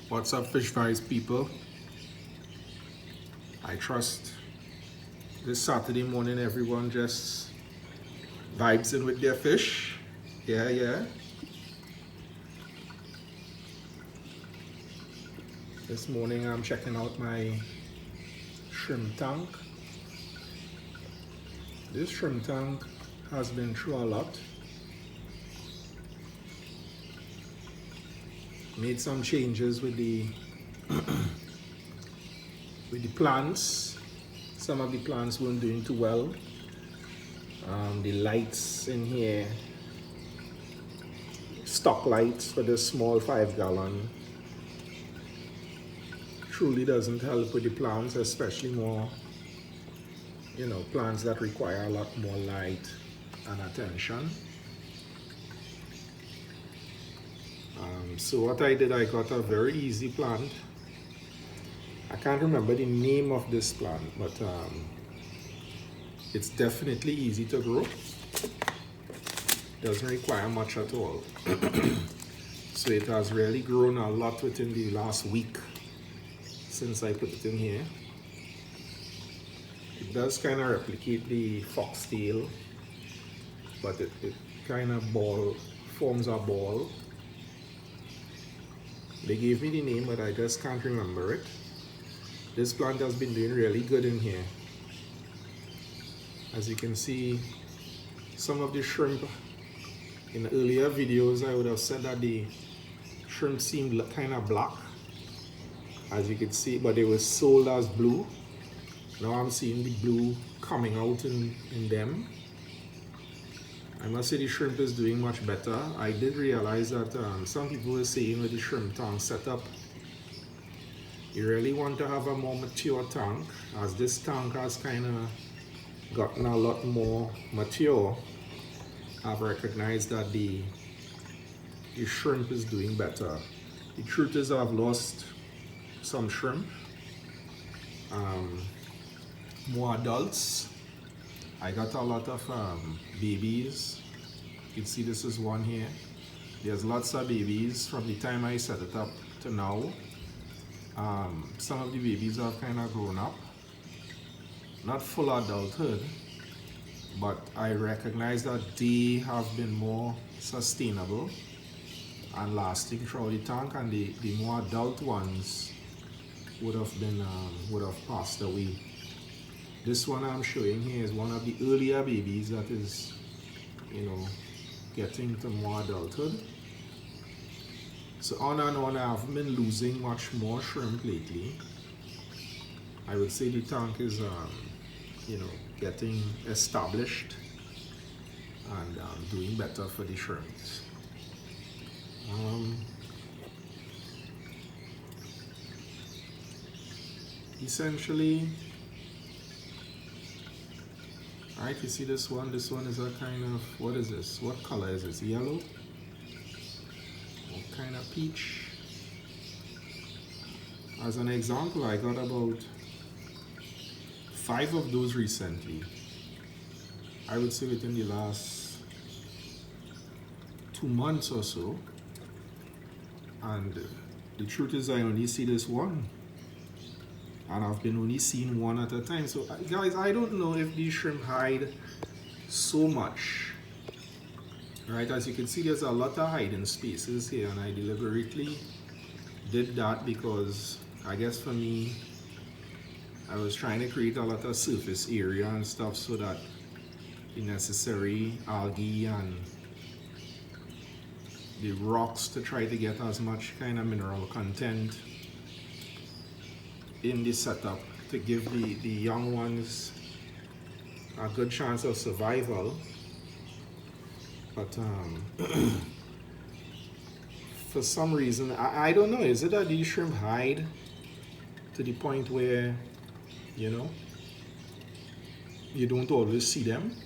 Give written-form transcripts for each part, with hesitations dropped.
What's up, Fish Vibes people? I trust this Saturday morning everyone just vibes in with their fish. Yeah. This morning I'm checking out my shrimp tank. This shrimp tank has been through a lot. Made some changes with the with the plants. Some of the plants weren't doing too well. The lights in here, stock lights for this small 5-gallon, truly doesn't help with the plants, especially more, plants that require a lot more light and attention. So what I did, I got a very easy plant. I can't remember the name of this plant, but it's definitely easy to grow. Doesn't require much at all. So it has really grown a lot within the last week since I put it in here. It does kind of replicate the foxtail, but it kind of forms a ball. They gave me the name, but I just can't remember it. This plant has been doing really good in here. As you can see, some of the shrimp, in the earlier videos I would have said that the shrimp seemed kind of black, as you can see, but they were sold as blue. Now I'm seeing the blue coming out in them. I must say the shrimp is doing much better. I did realize that some people were saying with the shrimp tank setup, you really want to have a more mature tank. As this tank has kind of gotten a lot more mature, I've recognized that the shrimp is doing better. The truth is I've lost some shrimp, more adults. I got a lot of babies. You can see this is one here. There's lots of babies from the time I set it up to now. Some of the babies have kind of grown up. Not full adulthood, but I recognize that they have been more sustainable and lasting throughout the tank, and the more adult ones would have passed away. This one I'm showing here is one of the earlier babies that is, getting to more adulthood. So on and on, I haven't been losing much more shrimp lately. I would say the tank is, getting established and doing better for the shrimps. Essentially, alright, you see this one? This one is a kind of, what is this? What color is this? Yellow? What kind of peach? As an example, I got about 5 of those recently. I would say within the last 2 months or so. And the truth is I only see this one. And I've been only seeing one at a time. So guys, I don't know if these shrimp hide so much. Right, as you can see, there's a lot of hiding spaces here, and I deliberately did that because I guess for me, I was trying to create a lot of surface area and stuff so that the necessary algae and the rocks to try to get as much kind of mineral content in the setup to give the young ones a good chance of survival. But for some reason, I don't know, is it that these shrimp hide to the point where, you don't always see them?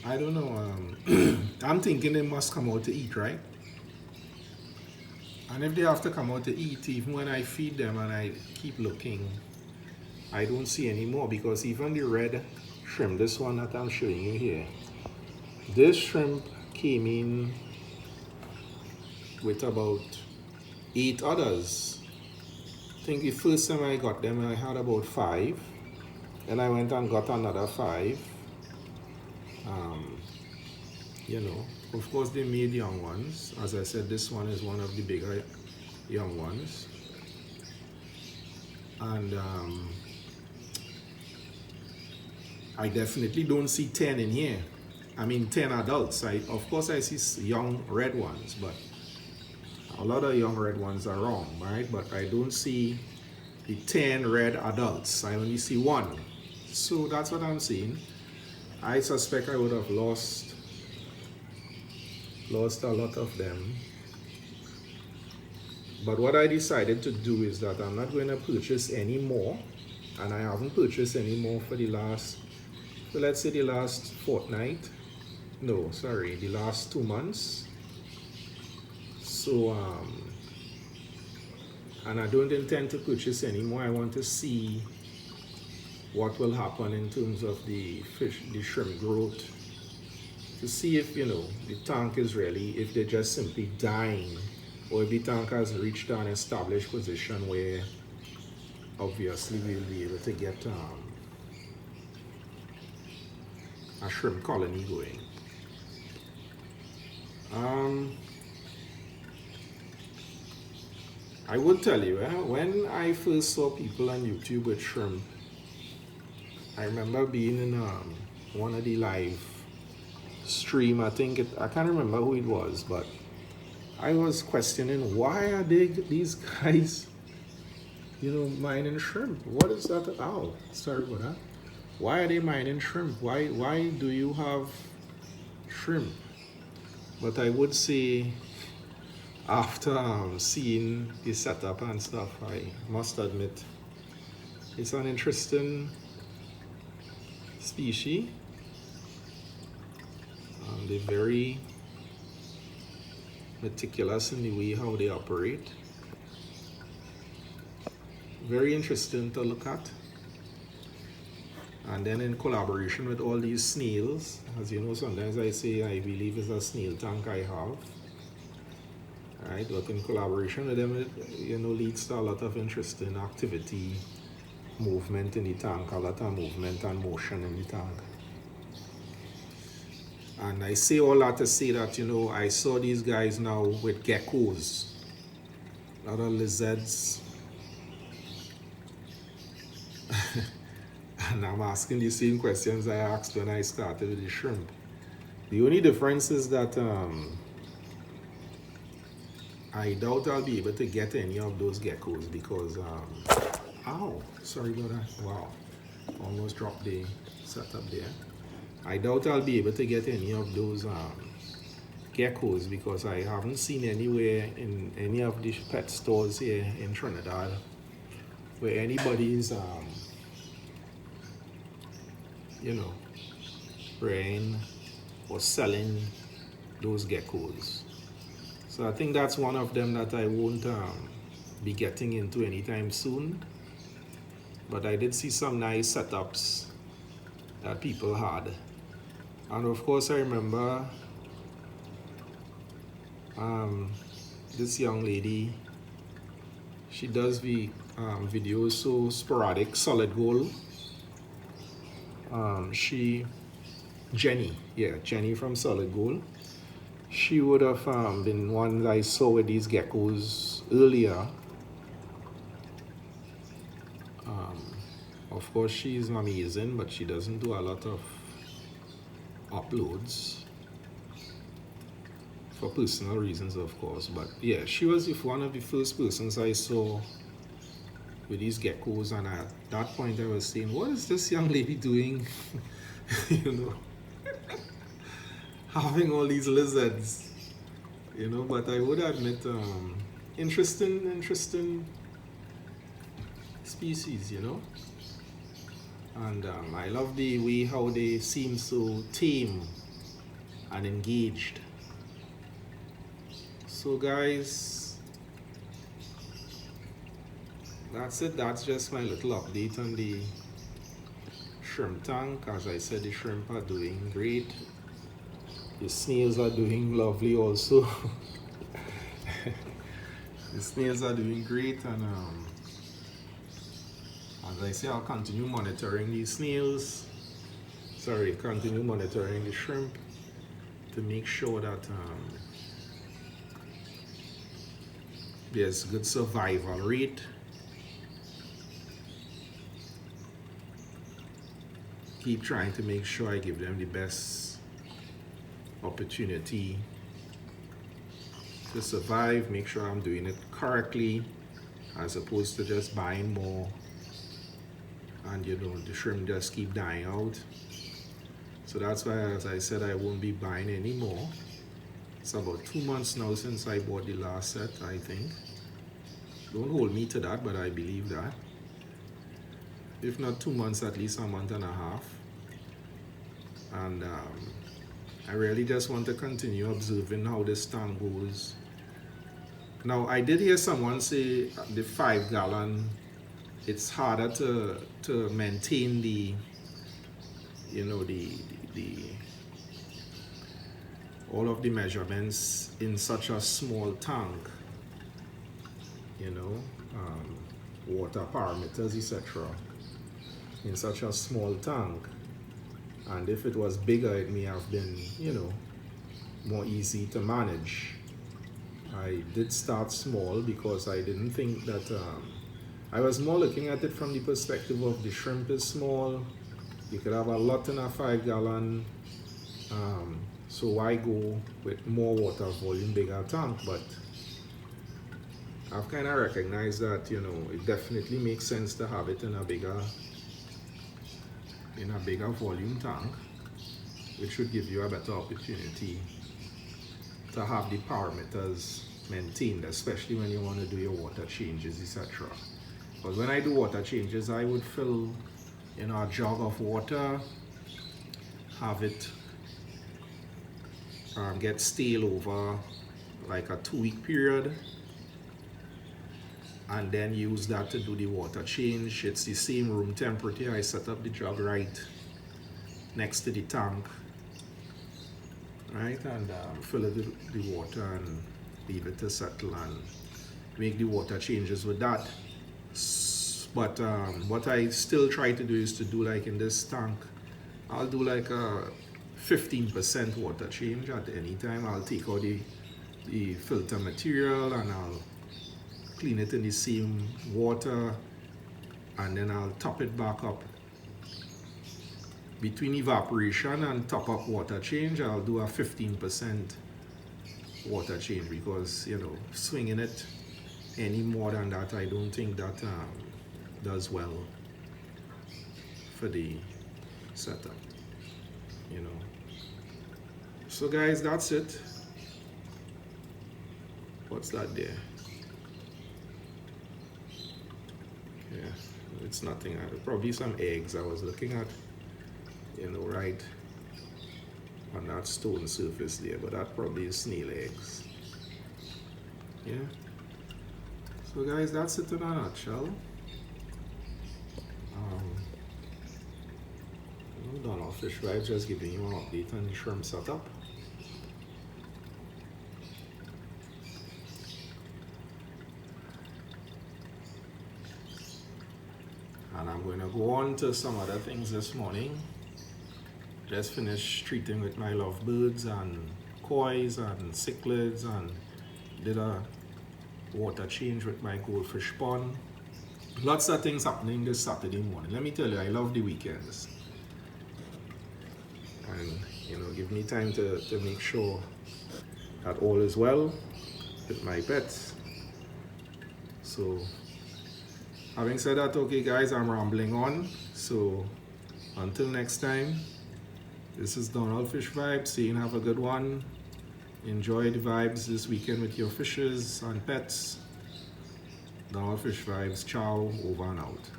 I don't know. I'm thinking they must come out to eat, right? And if they have to come out to eat, even when I feed them and I keep looking, I don't see any more, because even the red shrimp, this one that I'm showing you here, this shrimp came in with about 8 others. I think the first time I got them I had about 5. Then I went and got another 5. You know, of course they made young ones. As I said, this one is one of the bigger young ones. And I definitely don't see 10 in here. I mean 10 adults. Of course I see young red ones, but a lot of young red ones are wrong, right? But I don't see the 10 red adults. I only see 1. So that's what I'm seeing. I suspect I would have lost a lot of them. But what I decided to do is that I'm not going to purchase any more, and I haven't purchased any more for the last, so let's say the last fortnight. No, sorry, the last 2 months. So and I don't intend to purchase any more. I want to see what will happen in terms of the shrimp growth, to see if, you know, the tank is really, if they're just simply dying, or if the tank has reached an established position where obviously we'll be able to get a shrimp colony going. I would tell you, when I first saw people on YouTube with shrimp, I remember being in one of the live stream, I can't remember who it was, but I was questioning, why are these guys, you know, mining shrimp? What is that? Oh, sorry about that. Why are they mining shrimp? Why do you have shrimp? But I would say, after seeing the setup and stuff, I must admit it's an interesting species. They're very meticulous in the way how they operate. Very interesting to look at. And then in collaboration with all these snails, as you know, sometimes I say I believe it's a snail tank I have. Right, but in collaboration with them, it, you know, leads to a lot of interesting activity, movement in the tank, a lot of movement and motion in the tank. And I say all that to say that, you know, I saw these guys now with geckos, a lot of lizards. And I'm asking the same questions I asked when I started with the shrimp. The only difference is that I doubt I'll be able to get any of those geckos because, ow, sorry about that. Wow, almost dropped the setup there. I doubt I'll be able to get any of those geckos because I haven't seen anywhere in any of the pet stores here in Trinidad where anybody's, you know, buying or selling those geckos. So I think that's one of them that I won't be getting into anytime soon. But I did see some nice setups that people had. And of course I remember this young lady, she does the videos so sporadic, solid gold. Jenny from Solid Gold. She would have been one that I saw with these geckos earlier. Of course, she's amazing, but she doesn't do a lot of uploads for personal reasons, of course. But yeah, she was one of the first persons I saw with these geckos, and at that point I was saying, what is this young lady doing? You know, having all these lizards, you know. But I would admit, interesting species, you know. And I love the way how they seem so tame and engaged. So guys, that's it. That's just my little update on the shrimp tank. As I said, the shrimp are doing great. The snails are doing lovely also. The snails are doing great, and as I say, I'll continue monitoring these snails. Sorry, continue monitoring the shrimp to make sure that there's good survival rate. Keep trying to make sure I give them the best opportunity to survive, make sure I'm doing it correctly as opposed to just buying more and the shrimp just keep dying out. So that's why, as I said, I won't be buying any more. It's about 2 months now since I bought the last set, I think. Don't hold me to that, but I believe that. If not 2 months, at least a month and a half. And I really just want to continue observing how this tank goes. Now, I did hear someone say the 5 gallon, it's harder to maintain the all of the measurements in such a small tank, water parameters, etc. in such a small tank. And if it was bigger, it may have been, more easy to manage. I did start small because I didn't think that, I was more looking at it from the perspective of the shrimp is small. You could have a lot in a 5 gallon, so why go with more water volume, bigger tank? But I've kind of recognized that, it definitely makes sense to have it in a bigger volume tank, which would give you a better opportunity to have the parameters maintained, especially when you want to do your water changes, etc. Because when I do water changes, I would fill a jug of water, have it get stale over like a 2-week period, and then use that to do the water change. It's the same room temperature. I set up the jug right next to the tank, right, and fill it with the water and leave it to settle and make the water changes with that. But what I still try to do is to do, like in this tank, I'll do like a 15% water change at any time. I'll take out the filter material and I'll clean it in the same water, and then I'll top it back up. Between evaporation and top up water change, I'll do a 15% water change, because swinging it any more than that, I don't think that does well for the setup. So guys, that's it. What's that there? Yeah, it's nothing. Probably some eggs I was looking at, right on that stone surface there, but that probably is snail eggs. Yeah. So guys, that's it in a nutshell. Donald Fish Vibes, just giving you an update on the shrimp setup. And I'm going to go on to some other things this morning. Just finished treating with my lovebirds and kois and cichlids, and did a water change with my goldfish pond. Lots of things happening this Saturday morning. Let me tell you, I love the weekends. And give me time to make sure that all is well with my pets. So having said that, okay guys, I'm rambling on. So until next time, this is Donald Fish Vibes saying have a good one. Enjoy the vibes this weekend with your fishes and pets. Donald Fish Vibes, ciao, over and out.